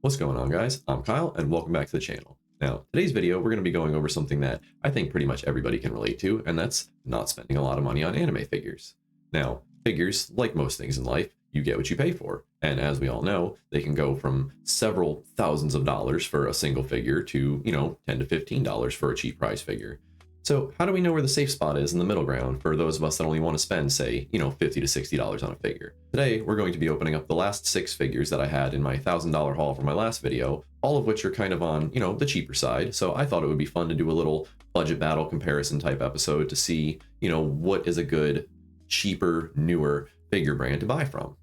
What's going on, guys? I'm Kyle and welcome back to the channel. Now, today's video, we're going to be going over something that I think pretty much everybody can relate to, and that's not spending a lot of money on anime figures. Now, figures, like most things in life, you get what you pay for. And as we all know, they can go from several thousands of dollars for a single figure to, $10 to $15 for a cheap price figure. So how do we know where the safe spot is in the middle ground for those of us that only want to spend, say, $50 to $60 on a figure? Today, we're going to be opening up the last 6 figures that I had in my $1,000 haul from my last video, all of which are kind of on, the cheaper side. So I thought it would be fun to do a little budget battle comparison type episode to see, what is a good, cheaper, newer figure brand to buy from.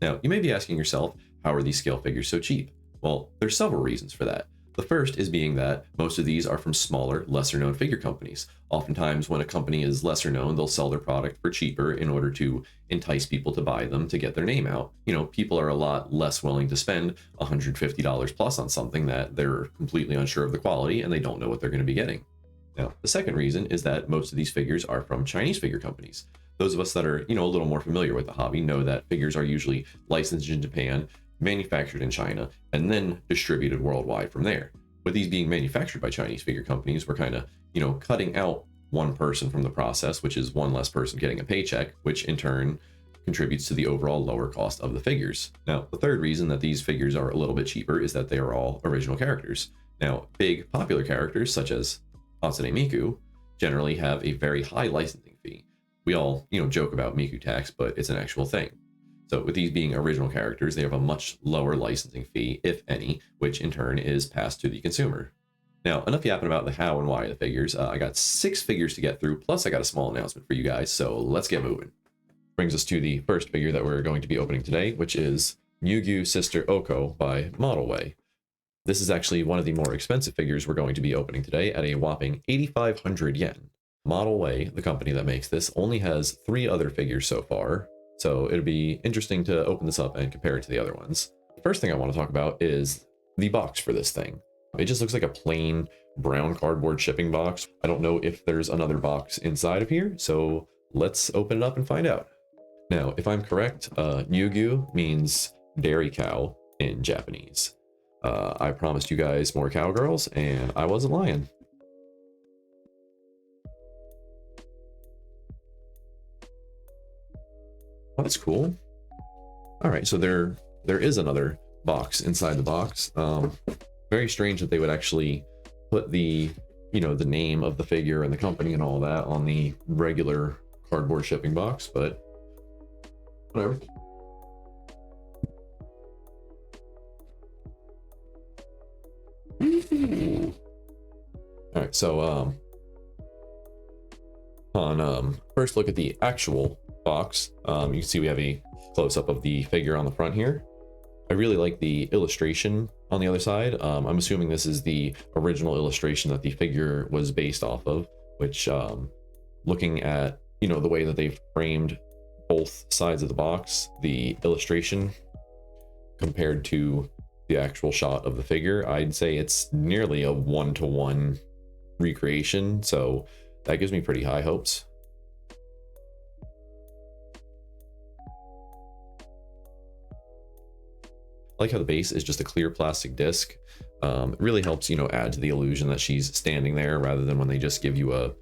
Now, you may be asking yourself, how are these scale figures so cheap? Well, there's several reasons for that. The first is being that most of these are from smaller, lesser known figure companies. Oftentimes when a company is lesser known, they'll sell their product for cheaper in order to entice people to buy them to get their name out. People are a lot less willing to spend $150 plus on something that they're completely unsure of the quality and they don't know what they're going to be getting. Now, the second reason is that most of these figures are from Chinese figure companies. Those of us that are, a little more familiar with the hobby know that figures are usually licensed in Japan, manufactured in China, and then distributed worldwide from there. With these being manufactured by Chinese figure companies, we're kind of, cutting out one person from the process, which is one less person getting a paycheck, which in turn contributes to the overall lower cost of the figures. Now, the third reason that these figures are a little bit cheaper is that they are all original characters. Now, big popular characters such as Hatsune Miku generally have a very high licensing fee. We all, joke about Miku tax, but it's an actual thing. So with these being original characters, they have a much lower licensing fee, if any, which in turn is passed to the consumer. Now, enough yapping about the how and why of the figures. I got 6 figures to get through, plus I got a small announcement for you guys, so let's get moving. Brings us to the first figure that we're going to be opening today, which is Nyuugyuu Sister Ouko by ModelWay. This is actually one of the more expensive figures we're going to be opening today at a whopping 8,500 yen. ModelWay, the company that makes this, only has 3 other figures so far, so it'll be interesting to open this up and compare it to the other ones. The first thing I want to talk about is the box for this thing. It just looks like a plain brown cardboard shipping box. I don't know if there's another box inside of here, so let's open it up and find out. Now, if I'm correct, Nyuugyuu means dairy cow in Japanese. I promised you guys more cowgirls, and I wasn't lying. Oh, that's cool. All right, so there is another box inside the box. Very strange that they would actually put the, the name of the figure and the company and all that on the regular cardboard shipping box, but whatever. All right, so on first look at the actual box, you can see we have a close-up of the figure on the front here. I really like the illustration on the other side. I'm assuming this is the original illustration that the figure was based off of, which looking at the way that they've framed both sides of the box, the illustration compared to the actual shot of the figure, I'd say it's nearly a 1-to-1 recreation, so that gives me pretty high hopes. I like how the base is just a clear plastic disc. It really helps, add to the illusion that she's standing there rather than when they just give you a,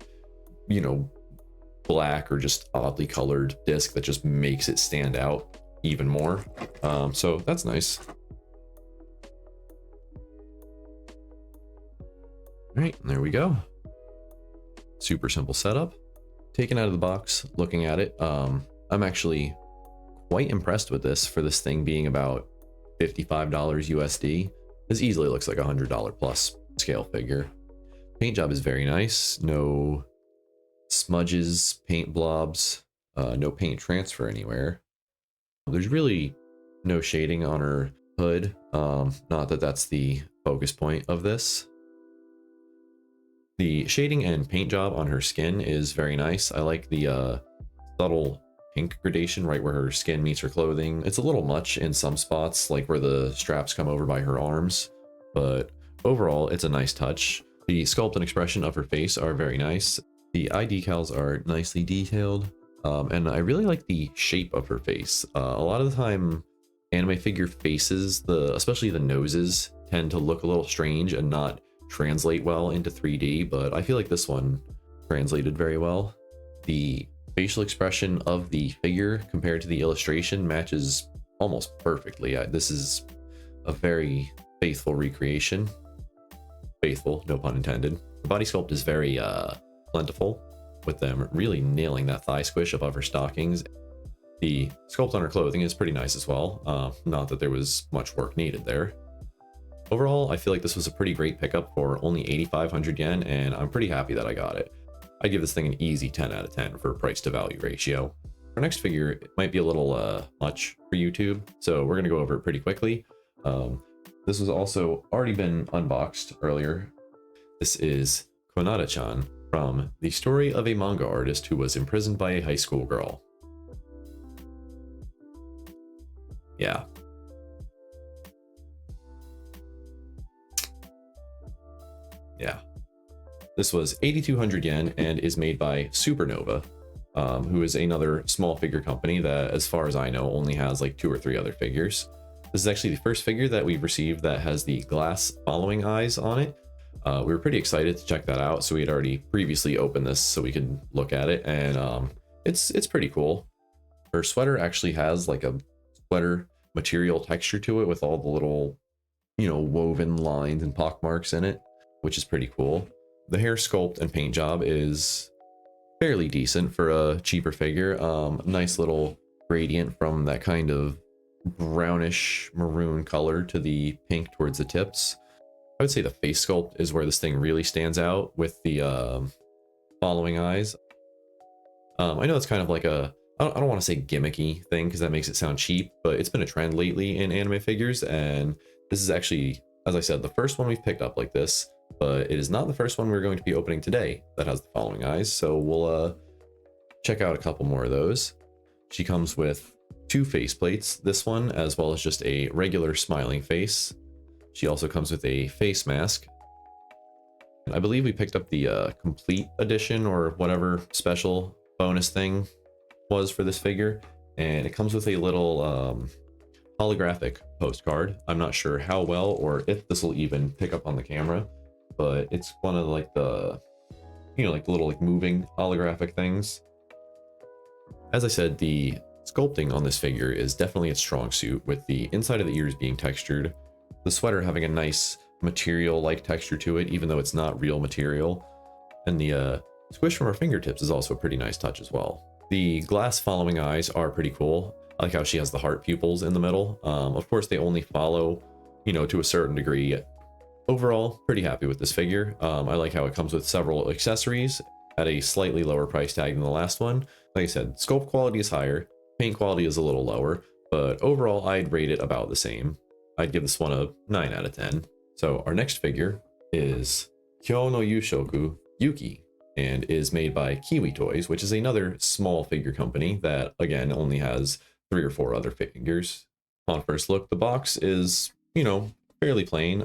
black or just oddly colored disc that just makes it stand out even more. So that's nice. All right, there we go. Super simple setup. Taken out of the box, looking at it, I'm actually quite impressed with this for this thing being about $55 USD. This easily looks like a $100 plus scale figure. Paint job is very nice. No smudges, paint blobs, no paint transfer anywhere. There's really no shading on her hood. Not that that's the focus point of this. The shading and paint job on her skin is very nice. I like the subtle pink gradation right where her skin meets her clothing. It's a little much in some spots, like where the straps come over by her arms, but overall it's a nice touch. The sculpt and expression of her face are very nice. The eye decals are nicely detailed, and I really like the shape of her face. A lot of the time anime figure faces, especially the noses, tend to look a little strange and not translate well into 3D, but I feel like this one translated very well. The facial expression of the figure compared to the illustration matches almost perfectly. This is a very faithful recreation. Faithful, no pun intended. The body sculpt is very plentiful, with them really nailing that thigh squish above her stockings. The sculpt on her clothing is pretty nice as well. Not that there was much work needed there. Overall, I feel like this was a pretty great pickup for only 8,500 yen, and I'm pretty happy that I got it. I'd give this thing an easy 10 out of 10 for price to value ratio. Our next figure, it might be a little much for YouTube, so we're going to go over it pretty quickly. This was also already been unboxed earlier. This is Konata-chan from The Story of a Manga Artist Who Was Imprisoned by a High School Girl. Yeah. Yeah. This was 8,200 yen and is made by Supernova, who is another small figure company that, as far as I know, only has like 2 or 3 other figures. This is actually the first figure that we've received that has the glass following eyes on it. We were pretty excited to check that out, so we had already previously opened this so we could look at it, and it's pretty cool. Her sweater actually has like a sweater material texture to it with all the little, woven lines and pockmarks in it, which is pretty cool. The hair sculpt and paint job is fairly decent for a cheaper figure. Nice little gradient from that kind of brownish maroon color to the pink towards the tips. I would say the face sculpt is where this thing really stands out with the following eyes. I know it's kind of like a, I don't want to say gimmicky thing because that makes it sound cheap, but it's been a trend lately in anime figures, and this is actually, as I said, the first one we've picked up like this, but it is not the first one we're going to be opening today that has the following eyes, so we'll check out a couple more of those. She comes with 2 face plates, this one as well as just a regular smiling face. She also comes with a face mask. I believe we picked up the complete edition or whatever special bonus thing was for this figure, and it comes with a little holographic postcard. I'm not sure how well or if this will even pick up on the camera, but it's one of like the, like the little like moving holographic things. As I said, the sculpting on this figure is definitely its strong suit, with the inside of the ears being textured, the sweater having a nice material-like texture to it, even though it's not real material, and the squish from her fingertips is also a pretty nice touch as well. The glass following eyes are pretty cool. I like how she has the heart pupils in the middle. Of course, they only follow, to a certain degree. Overall, pretty happy with this figure. I like how it comes with several accessories at a slightly lower price tag than the last one. Like I said, sculpt quality is higher, paint quality is a little lower, but overall I'd rate it about the same. I'd give this one a 9 out of 10. So our next figure is Kyou no Yuushoku Yuki, and is made by Kiwi Toys, which is another small figure company that, again, only has 3 or 4 other figures. On first look, the box is, fairly plain.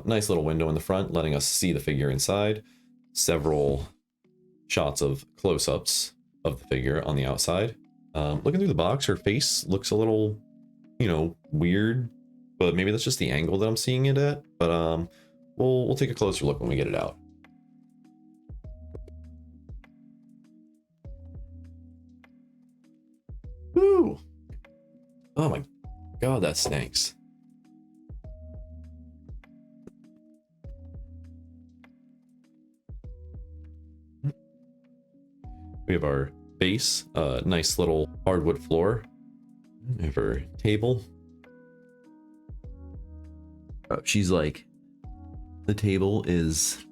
Nice little window in the front letting us see the figure inside. Several shots of close-ups of the figure on the outside. Looking through the box, her face looks a little, weird, but maybe that's just the angle that I'm seeing it at. But we'll take a closer look when we get it out. Woo! Oh my god, that stinks. We have our base, nice little hardwood floor. We have our table. She's like, the table is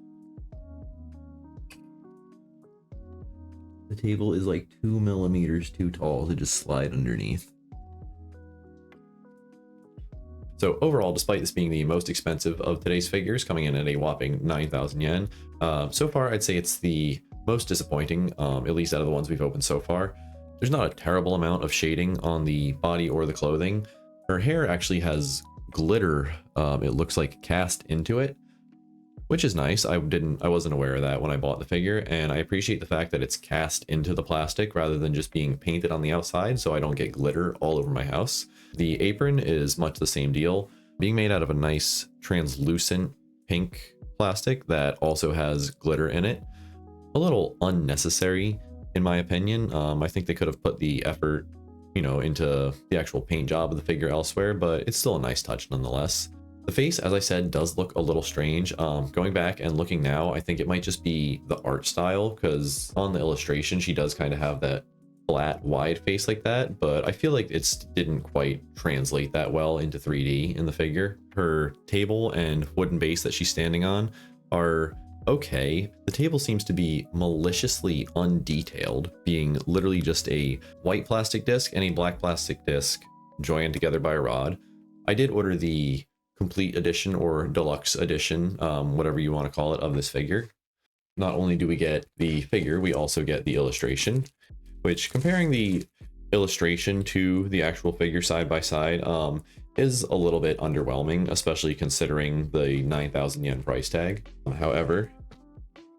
like 2 millimeters too tall to just slide underneath. So overall, despite this being the most expensive of today's figures, coming in at a whopping 9,000 yen, so far I'd say it's the most disappointing, at least out of the ones we've opened so far. There's not a terrible amount of shading on the body or the clothing. Her hair actually has glitter, it looks like, cast into it. which is nice. I wasn't aware of that when I bought the figure, and I appreciate the fact that it's cast into the plastic rather than just being painted on the outside, so I don't get glitter all over my house. The apron is much the same deal, being made out of a nice translucent pink plastic that also has glitter in it. A little unnecessary in my opinion. I think they could have put the effort, you know, into the actual paint job of the figure elsewhere, but it's still a nice touch nonetheless. The face, as I said, does look a little strange. Going back and looking now, I think it might just be the art style, because on the illustration she does kind of have that flat, wide face like that, but I feel like it didn't quite translate that well into 3D in the figure. Her table and wooden base that she's standing on are okay. The table seems to be maliciously undetailed, being literally just a white plastic disc and a black plastic disc joined together by a rod. I did order the complete edition or deluxe edition, whatever you want to call it, of this figure. Not only do we get the figure, we also get the illustration, which, comparing the illustration to the actual figure side by side, is a little bit underwhelming, especially considering the 9,000 yen price tag. However,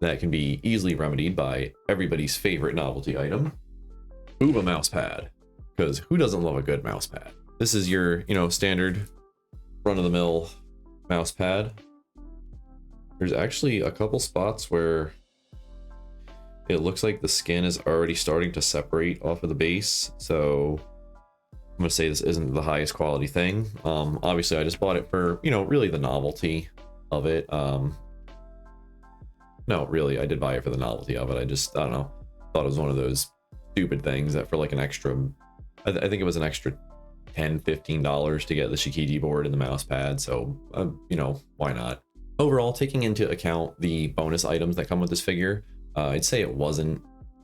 that can be easily remedied by everybody's favorite novelty item, a mouse pad, because who doesn't love a good mouse pad? This is your, you know, standard run-of-the-mill mouse pad. There's actually a couple spots where it looks like the skin is already starting to separate off of the base, so I'm gonna say this isn't the highest quality thing. Obviously I just bought it for, you know, really the novelty of it. No, really, I did buy it for the novelty of it. I don't know, thought it was one of those stupid things that for like an extra, I think it was an extra $10-15 to get the Shikiji board and the mouse pad, so you know, why not? Overall, taking into account the bonus items that come with this figure, I'd say it wasn't,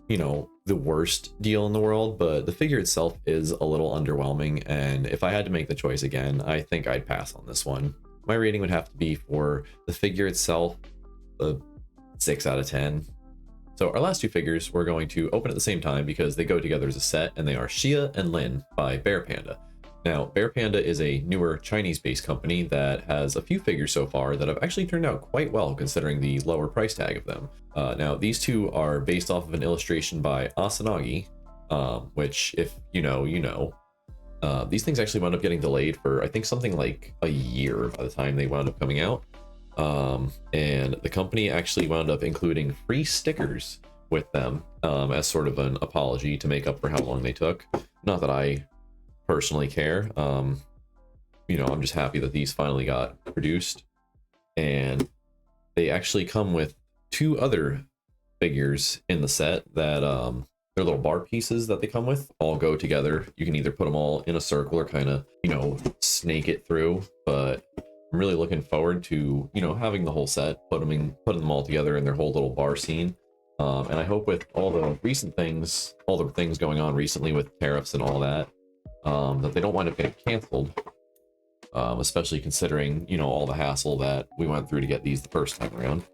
you know, the worst deal in the world, but the figure itself is a little underwhelming, and if I had to make the choice again, I think I'd pass on this one. My rating would have to be, for the figure itself, a 6 out of 10. So our last two figures we're going to open at the same time because they go together as a set, and they are Xiya and Lin by Bear Panda. Now, Bear Panda is a newer Chinese-based company that has a few figures so far that have actually turned out quite well considering the lower price tag of them. Now, these two are based off of an illustration by Asanagi, which, if you know, you know. These things actually wound up getting delayed for, I think, something like a year by the time they wound up coming out. And the company actually wound up including free stickers with them as sort of an apology to make up for how long they took. Not that I personally care. You know, I'm just happy that these finally got produced, and they actually come with two other figures in the set that they're little bar pieces that they come with, all go together. You can either put them all in a circle or kind of, you know, snake it through, but I'm really looking forward to, you know, having the whole set, putting them all together in their whole little bar scene. And I hope with all the recent things, all the things going on recently with tariffs and all that, that they don't wind up getting canceled, especially considering, you know, all the hassle that we went through to get these the first time around.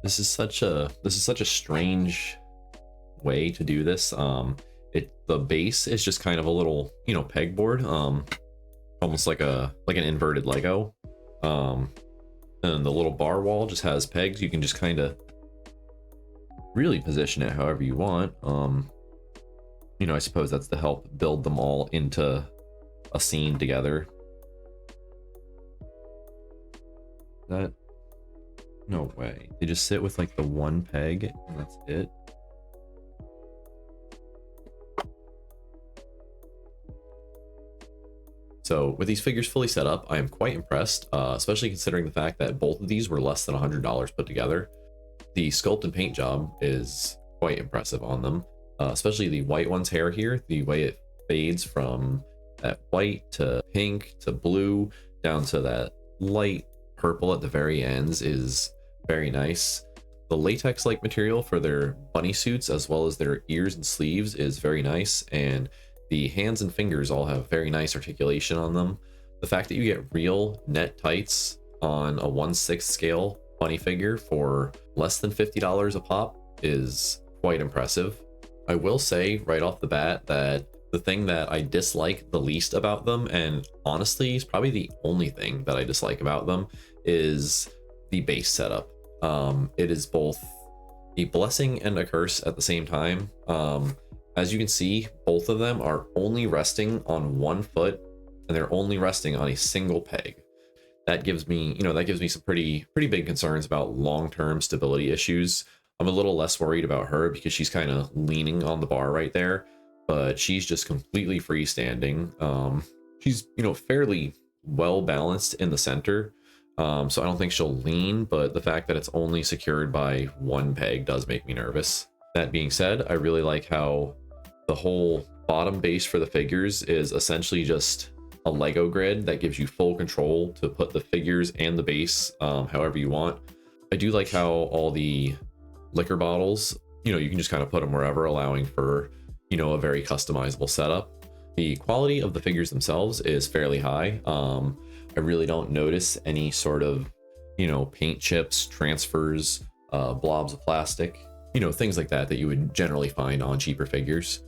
This is such a strange way to do this. The base is just kind of a little, you know, pegboard, almost like an inverted Lego. And the little bar wall just has pegs. You can just kind of really position it however you want. You know, I suppose that's to help build them all into a scene together. That, no way. They just sit with like the one peg and that's it. So with these figures fully set up, I am quite impressed, especially considering the fact that both of these were less than $100 put together. The sculpt and paint job is quite impressive on them, especially the white one's hair here. The way it fades from that white to pink to blue down to that light purple at the very ends is very nice. The latex-like material for their bunny suits as well as their ears and sleeves is very nice, and the hands and fingers all have very nice articulation on them. The fact that you get real net tights on a 1/6 scale bunny figure for less than $50 a pop is quite impressive. I will say right off the bat that the thing that I dislike the least about them, and honestly is probably the only thing that I dislike about them, is the base setup. It is both a blessing and a curse at the same time. As you can see, both of them are only resting on one foot, and they're only resting on a single peg. That gives me, some pretty big concerns about long-term stability issues. I'm a little less worried about her because she's kind of leaning on the bar right there, but she's just completely freestanding. She's, fairly well balanced in the center, so I don't think she'll lean, but the fact that it's only secured by one peg does make me nervous. That being said, I really like how the whole bottom base for the figures is essentially just a Lego grid that gives you full control to put the figures and the base however you want. I do like how all the liquor bottles, you can just kind of put them wherever, allowing for, a very customizable setup. The quality of the figures themselves is fairly high. I really don't notice any sort of, paint chips, transfers, blobs of plastic, things like that you would generally find on cheaper figures.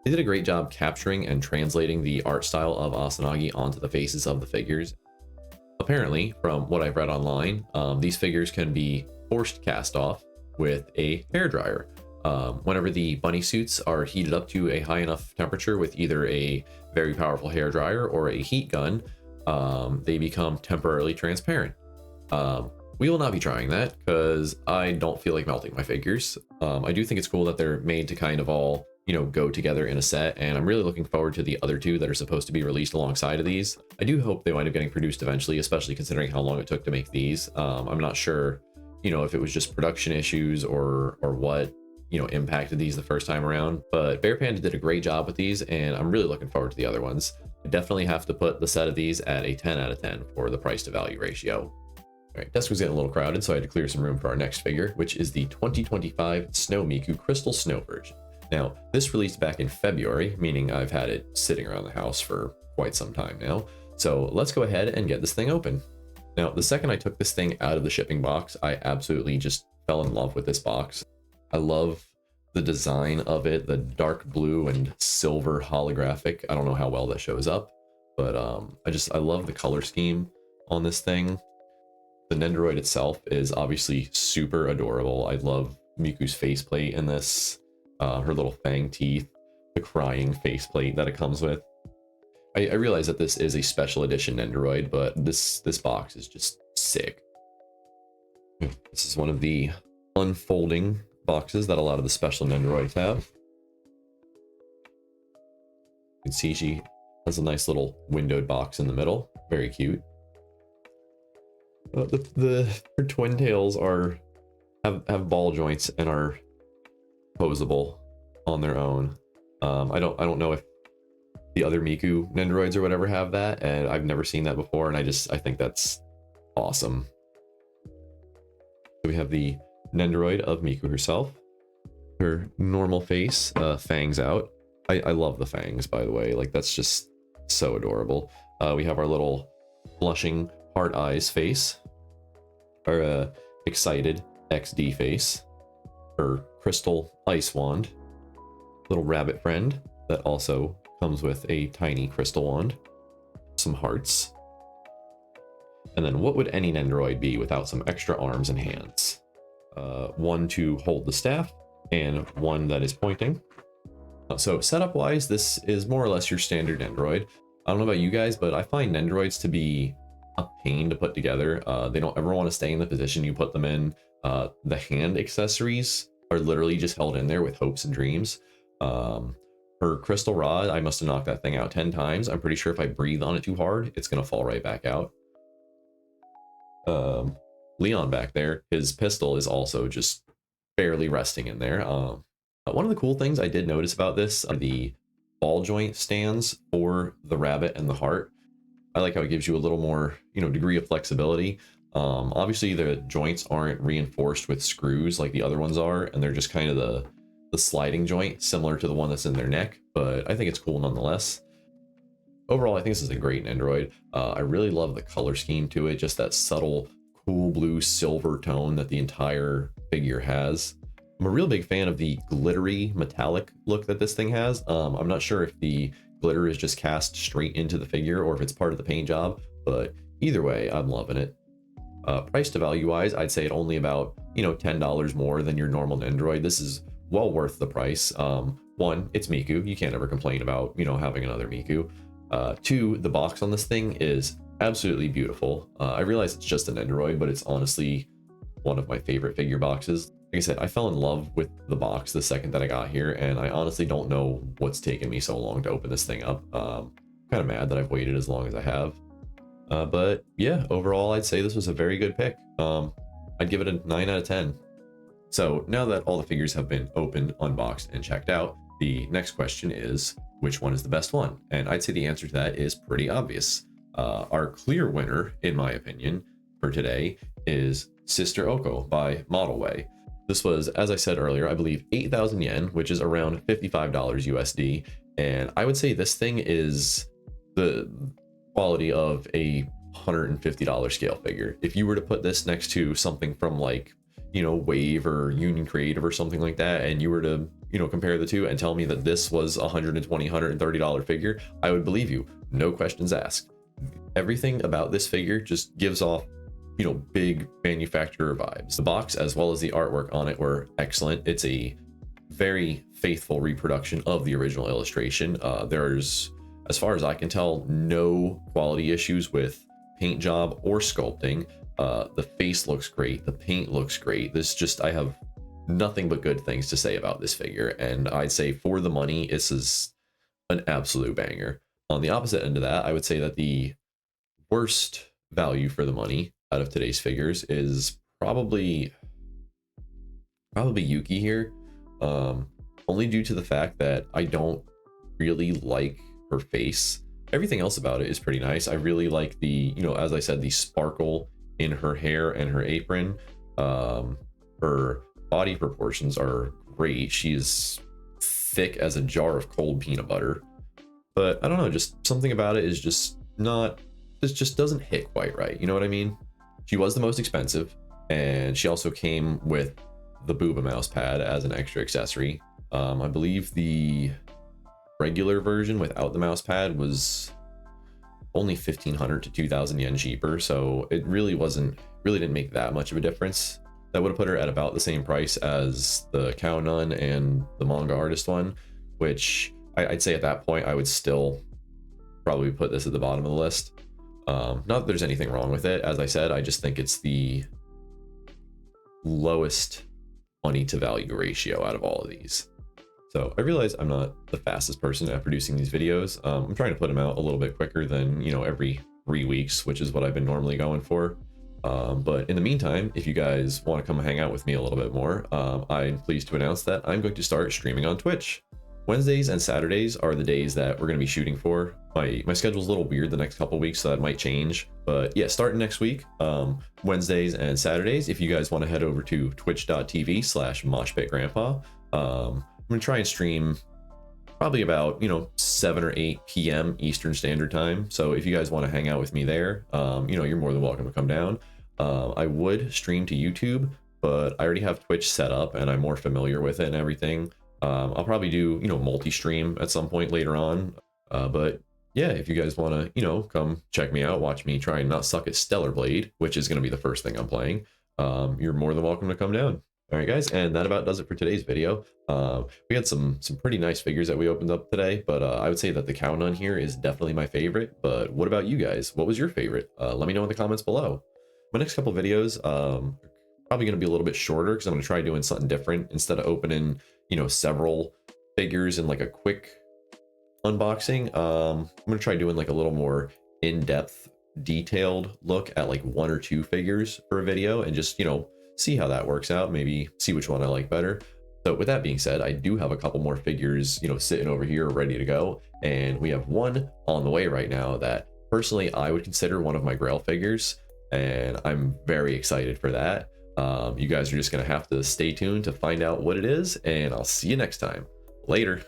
They did a great job capturing and translating the art style of Asanagi onto the faces of the figures. Apparently, from what I've read online, these figures can be forced cast off with a hairdryer. Whenever the bunny suits are heated up to a high enough temperature with either a very powerful hairdryer or a heat gun, they become temporarily transparent. We will not be trying that because I don't feel like melting my figures. I do think it's cool that they're made to kind of all go together in a set, and I'm really looking forward to the other two that are supposed to be released alongside of these. I do hope they wind up getting produced eventually, especially considering how long it took to make these. I'm not sure, if it was just production issues or what, impacted these the first time around, but Bear Panda did a great job with these, and I'm really looking forward to the other ones. I definitely have to put the set of these at a 10 out of 10 for the price to value ratio. All right, desk was getting a little crowded, so I had to clear some room for our next figure, which is the 2025 Snow Miku Crystal Snow version. Now, this released back in February, meaning I've had it sitting around the house for quite some time now. So let's go ahead and get this thing open. Now, the second I took this thing out of the shipping box, I absolutely just fell in love with this box. I love the design of it, the dark blue and silver holographic. I don't know how well that shows up, but I love the color scheme on this thing. The Nendoroid itself is obviously super adorable. I love Miku's faceplate in this. Her little fang teeth, the crying faceplate that it comes with. I realize that this is a special edition Nendoroid, but this box is just sick. This is one of the unfolding boxes that a lot of the special Nendoroids have. You can see she has a nice little windowed box in the middle. Very cute. Her twin tails have ball joints and are posable on their own. I don't know if the other Miku Nendoroids or whatever have that, and I've never seen that before, and I think that's awesome. So we have the Nendoroid of Miku herself. Her normal face, fangs out. I love the fangs, by the way. Like, that's just so adorable. We have our little blushing heart eyes face. Our excited XD face. Her crystal ice wand. Little rabbit friend that also comes with a tiny crystal wand. Some hearts. And then what would any Nendoroid be without some extra arms and hands? One to hold the staff and one that is pointing. So setup wise, this is more or less your standard Nendoroid. I don't know about you guys, but I find Nendoroids to be a pain to put together. They don't ever want to stay in the position you put them in. The hand accessories are literally just held in there with hopes and dreams. Her crystal rod, I must have knocked that thing out 10 times. I'm pretty sure if I breathe on it too hard, it's going to fall right back out. Leon back there, his pistol is also just barely resting in there. One of the cool things I did notice about this are the ball joint stands for the rabbit and the heart. I like how it gives you a little more, degree of flexibility. Obviously the joints aren't reinforced with screws like the other ones are, and they're just kind of the sliding joint similar to the one that's in their neck, but I think it's cool nonetheless. Overall, I think this is a great Nendoroid. I really love the color scheme to it, just that subtle, cool blue silver tone that the entire figure has, I'm a real big fan of the glittery metallic look that this thing has. I'm not sure if the glitter is just cast straight into the figure or if it's part of the paint job, but either way, I'm loving it. Price to value wise, I'd say it only about, $10 more than your normal Nendoroid. This is well worth the price. One, it's Miku. You can't ever complain about, having another Miku. Two, the box on this thing is absolutely beautiful. I realize it's just a Nendoroid, but it's honestly one of my favorite figure boxes. Like I said, I fell in love with the box the second that I got here, and I honestly don't know what's taken me so long to open this thing up. Kind of mad that I've waited as long as I have. But yeah, overall, I'd say this was a very good pick. I'd give it a 9 out of 10. So now that all the figures have been opened, unboxed, and checked out, the next question is, which one is the best one? And I'd say the answer to that is pretty obvious. Our clear winner, in my opinion, for today is Sister Ouko by ModelWay. This was, as I said earlier, I believe 8,000 yen, which is around $55 USD. And I would say this thing is the quality of a $150 scale figure. If you were to put this next to something from like, Wave or Union Creative or something like that, and you were to, compare the two and tell me that this was a $120, $130 figure, I would believe you. No questions asked. Everything about this figure just gives off, big manufacturer vibes. The box as well as the artwork on it were excellent. It's a very faithful reproduction of the original illustration. There's, as far as I can tell, no quality issues with paint job or sculpting. The face looks great. The paint looks great. I have nothing but good things to say about this figure. And I'd say for the money, this is an absolute banger. On the opposite end of that, I would say that the worst value for the money out of today's figures is probably Yuki here. Only due to the fact that I don't really like her face. Everything else about it is pretty nice. I really like the, as I said, the sparkle in her hair and her apron. Her body proportions are great. She's thick as a jar of cold peanut butter. But I don't know, just something about it is just not, this just doesn't hit quite right. You know what I mean? She was the most expensive, and she also came with the Booba mouse pad as an extra accessory. I believe the regular version without the mouse pad was only 1,500 to 2,000 yen cheaper, so it really didn't make that much of a difference. That would have put her at about the same price as the Cow Nun and the manga artist one, which I'd say at that point I would still probably put this at the bottom of the list. Not that there's anything wrong with it. As I said, I just think it's the lowest money to value ratio out of all of these. So I realize I'm not the fastest person at producing these videos. I'm trying to put them out a little bit quicker than, every 3 weeks, which is what I've been normally going for. But in the meantime, if you guys want to come hang out with me a little bit more, I'm pleased to announce that I'm going to start streaming on Twitch. Wednesdays and Saturdays are the days that we're going to be shooting for. My schedule's a little weird the next couple weeks, so that might change. But yeah, starting next week, Wednesdays and Saturdays, if you guys want to head over to twitch.tv/moshpitgrandpa, I'm going to try and stream probably about, 7 or 8 p.m. Eastern Standard Time. So if you guys want to hang out with me there, you're more than welcome to come down. I would stream to YouTube, but I already have Twitch set up and I'm more familiar with it and everything. I'll probably do, multi-stream at some point later on. But yeah, if you guys want to, come check me out, watch me try and not suck at Stellar Blade, which is going to be the first thing I'm playing, you're more than welcome to come down. All right, guys, and that about does it for today's video. We had some pretty nice figures that we opened up today, but I would say that the Cow Nun here is definitely my favorite. But what about you guys? What was your favorite? Let me know in the comments below. My next couple videos probably going to be a little bit shorter because I'm going to try doing something different instead of opening, several figures in like a quick unboxing. I'm going to try doing like a little more in-depth, detailed look at like 1 or 2 figures for a video and just, see how that works out, maybe see which one I like better. So with that being said, I do have a couple more figures, sitting over here ready to go. And we have one on the way right now that personally I would consider one of my Grail figures. And I'm very excited for that. You guys are just going to have to stay tuned to find out what it is. And I'll see you next time. Later.